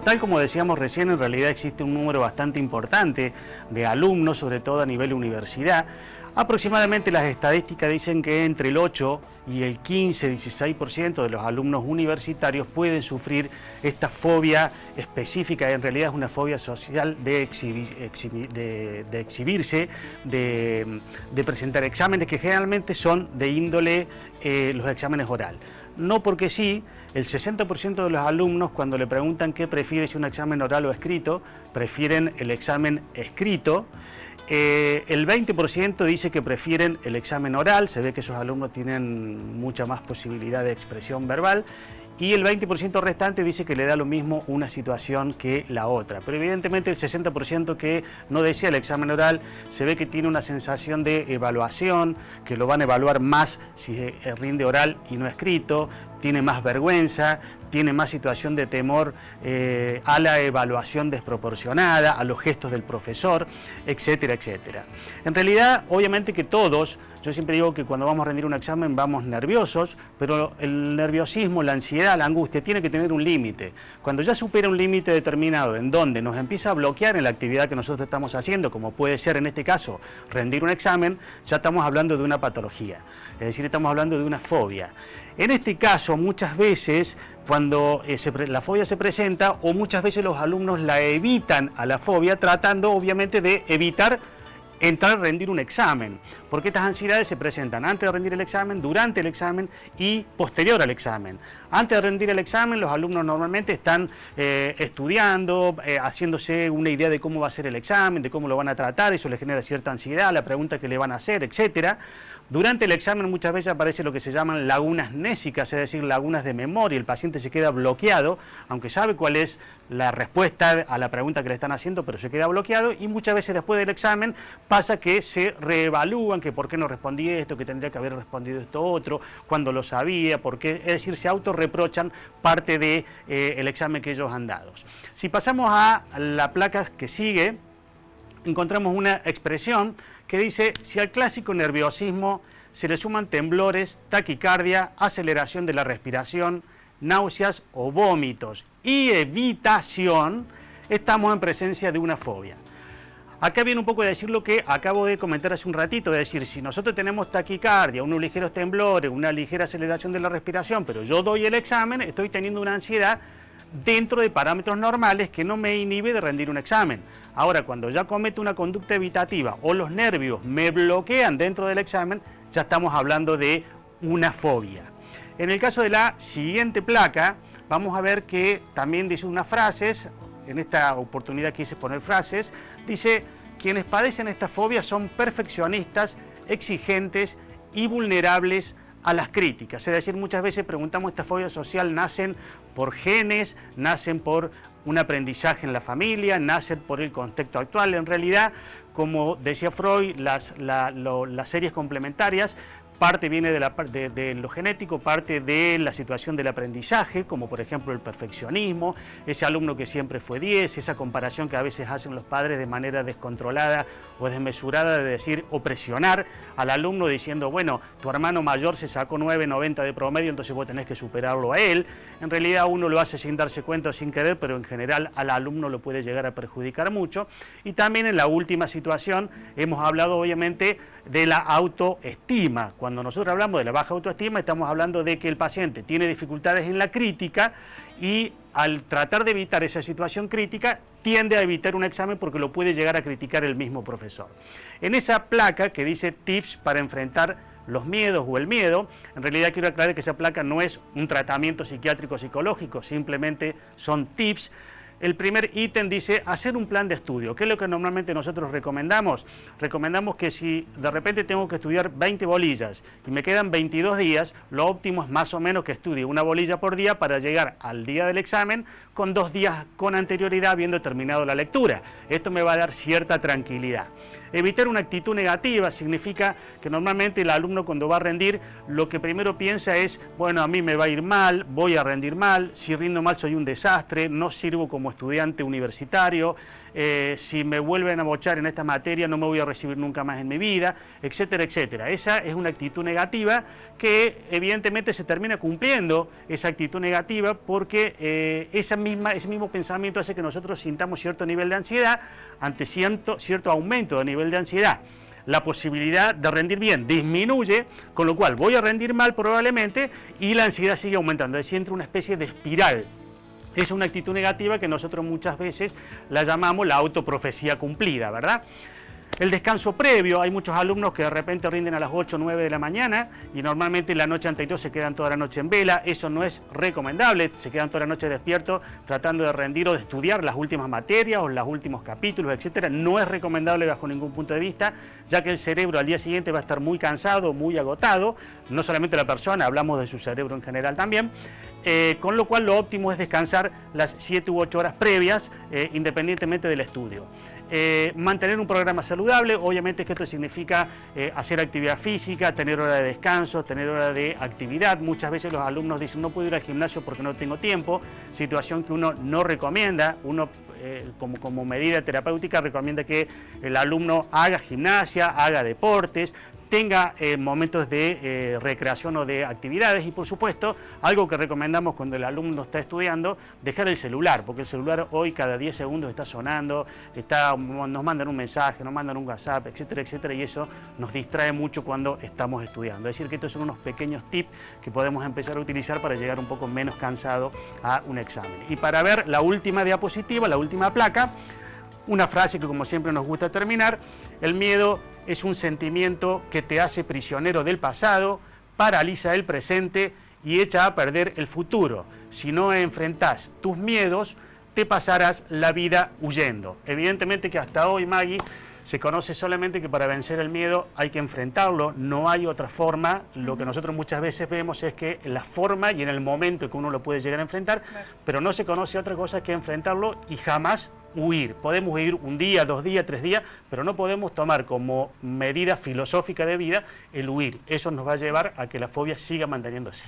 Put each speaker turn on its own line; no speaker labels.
Tal como decíamos recién, en realidad existe un número bastante importante de alumnos, sobre todo a nivel universidad. Aproximadamente las estadísticas dicen que entre el 8 y el 15-16% de los alumnos universitarios pueden sufrir esta fobia específica. En realidad es una fobia social de exhibirse, de presentar exámenes que generalmente son de índole los exámenes oral. No porque sí, el 60% de los alumnos cuando le preguntan qué prefiere, si un examen oral o escrito, prefieren el examen escrito. El 20% dice que prefieren el examen oral, se ve que esos alumnos tienen mucha más posibilidad de expresión verbal, y el 20% restante dice que le da lo mismo una situación que la otra. Pero evidentemente el 60% que no desea el examen oral se ve que tiene una sensación de evaluación, que lo van a evaluar más si rinde oral y no escrito, tiene más vergüenza, tiene más situación de temor a la evaluación desproporcionada, a los gestos del profesor, etcétera, etcétera. En realidad, obviamente que todos, yo siempre digo que cuando vamos a rendir un examen vamos nerviosos, pero el nerviosismo, la ansiedad, la angustia tiene que tener un límite. Cuando ya supera un límite determinado en donde nos empieza a bloquear en la actividad que nosotros estamos haciendo, como puede ser en este caso rendir un examen, ya estamos hablando de una patología, es decir, estamos hablando de una fobia. En este caso, muchas veces, cuando la fobia se presenta, o muchas veces los alumnos la evitan a la fobia, tratando obviamente de evitar entrar a rendir un examen, porque estas ansiedades se presentan antes de rendir el examen, durante el examen y posterior al examen. Antes de rendir el examen, los alumnos normalmente están estudiando, haciéndose una idea de cómo va a ser el examen, de cómo lo van a tratar, eso les genera cierta ansiedad, la pregunta que le van a hacer, etcétera. Durante el examen muchas veces aparece lo que se llaman lagunas mnésicas, es decir, lagunas de memoria. El paciente se queda bloqueado, aunque sabe cuál es la respuesta a la pregunta que le están haciendo, pero se queda bloqueado, y muchas veces después del examen pasa que se reevalúan, que por qué no respondí esto, que tendría que haber respondido esto otro, cuando lo sabía, por qué, es decir, se autorreprochan parte del examen que ellos han dado. Si pasamos a la placa que sigue, encontramos una expresión que dice: si al clásico nerviosismo se le suman temblores, taquicardia, aceleración de la respiración, náuseas o vómitos y evitación, estamos en presencia de una fobia. Acá viene un poco de decir lo que acabo de comentar hace un ratito, es decir, si nosotros tenemos taquicardia, unos ligeros temblores, una ligera aceleración de la respiración, pero yo doy el examen, estoy teniendo una ansiedad dentro de parámetros normales que no me inhibe de rendir un examen. Ahora, cuando ya cometo una conducta evitativa o los nervios me bloquean dentro del examen, ya estamos hablando de una fobia. En el caso de la siguiente placa, vamos a ver que también dice unas frases. En esta oportunidad quise poner frases. Dice: quienes padecen esta fobia son perfeccionistas, exigentes y vulnerables a las críticas. Es decir, muchas veces preguntamos, esta fobia social nacen por genes, nacen por un aprendizaje en la familia, nacen por el contexto actual. En realidad, como decía Freud, las series complementarias, parte viene de lo genético, parte de la situación del aprendizaje, como por ejemplo el perfeccionismo, ese alumno que siempre fue 10, esa comparación que a veces hacen los padres de manera descontrolada o desmesurada, de decir o presionar al alumno diciendo, bueno, tu hermano mayor se sacó 9,90 de promedio, entonces vos tenés que superarlo a él. En realidad uno lo hace sin darse cuenta o sin querer, pero en general al alumno lo puede llegar a perjudicar mucho. Y también en la última situación hemos hablado obviamente de la autoestima. Cuando nosotros hablamos de la baja autoestima, estamos hablando de que el paciente tiene dificultades en la crítica y al tratar de evitar esa situación crítica, tiende a evitar un examen porque lo puede llegar a criticar el mismo profesor. En esa placa que dice tips para enfrentar los miedos o el miedo, en realidad quiero aclarar que esa placa no es un tratamiento psiquiátrico psicológico, simplemente son tips. El primer ítem dice hacer un plan de estudio. ¿Qué es lo que normalmente nosotros recomendamos? Recomendamos que si de repente tengo que estudiar 20 bolillas y me quedan 22 días, lo óptimo es más o menos que estudie una bolilla por día para llegar al día del examen con 2 días con anterioridad habiendo terminado la lectura. Esto me va a dar cierta tranquilidad. Evitar una actitud negativa significa que normalmente el alumno cuando va a rendir lo que primero piensa es, bueno, a mí me va a ir mal, voy a rendir mal, si rindo mal soy un desastre, no sirvo como estudiante universitario, si me vuelven a bochar en esta materia no me voy a recibir nunca más en mi vida, etcétera, etcétera. Esa es una actitud negativa que evidentemente se termina cumpliendo esa actitud negativa porque esa ese mismo pensamiento hace que nosotros sintamos cierto nivel de ansiedad ante cierto aumento de nivel de ansiedad. La posibilidad de rendir bien disminuye, con lo cual voy a rendir mal probablemente y la ansiedad sigue aumentando, es decir, entra una especie de espiral. Es una actitud negativa que nosotros muchas veces la llamamos la autoprofecía cumplida, ¿verdad? El descanso previo, hay muchos alumnos que de repente rinden a las 8 o 9 de la mañana y normalmente la noche anterior se quedan toda la noche en vela. Eso no es recomendable, se quedan toda la noche despiertos tratando de rendir o de estudiar las últimas materias o los últimos capítulos, etcétera. No es recomendable bajo ningún punto de vista, ya que el cerebro al día siguiente va a estar muy cansado, muy agotado, no solamente la persona, hablamos de su cerebro en general también. Con lo cual lo óptimo es descansar las 7 u 8 horas previas, independientemente del estudio. Mantener un programa saludable, obviamente que esto significa hacer actividad física, tener hora de descanso, tener hora de actividad. Muchas veces los alumnos dicen no puedo ir al gimnasio porque no tengo tiempo, situación que uno no recomienda. Uno como medida terapéutica recomienda que el alumno haga gimnasia, haga deportes, tenga momentos de recreación o de actividades y por supuesto algo que recomendamos cuando el alumno está estudiando, dejar el celular, porque el celular hoy cada 10 segundos está sonando, nos mandan un mensaje, nos mandan un WhatsApp, etcétera, etcétera, y eso nos distrae mucho cuando estamos estudiando. Es decir, que estos son unos pequeños tips que podemos empezar a utilizar para llegar un poco menos cansado a un examen. Y para ver la última diapositiva, la última placa, una frase que como siempre nos gusta terminar: el miedo es un sentimiento que te hace prisionero del pasado, paraliza el presente y echa a perder el futuro. Si no enfrentás tus miedos, te pasarás la vida huyendo. Evidentemente que hasta hoy, Maggie, se conoce solamente que para vencer el miedo hay que enfrentarlo, no hay otra forma. Lo que nosotros muchas veces vemos es que en la forma y en el momento que uno lo puede llegar a enfrentar, pero no se conoce otra cosa que enfrentarlo y jamás huir. Podemos huir un día, 2 días, 3 días, pero no podemos tomar como medida filosófica de vida el huir. Eso nos va a llevar a que la fobia siga manteniéndose.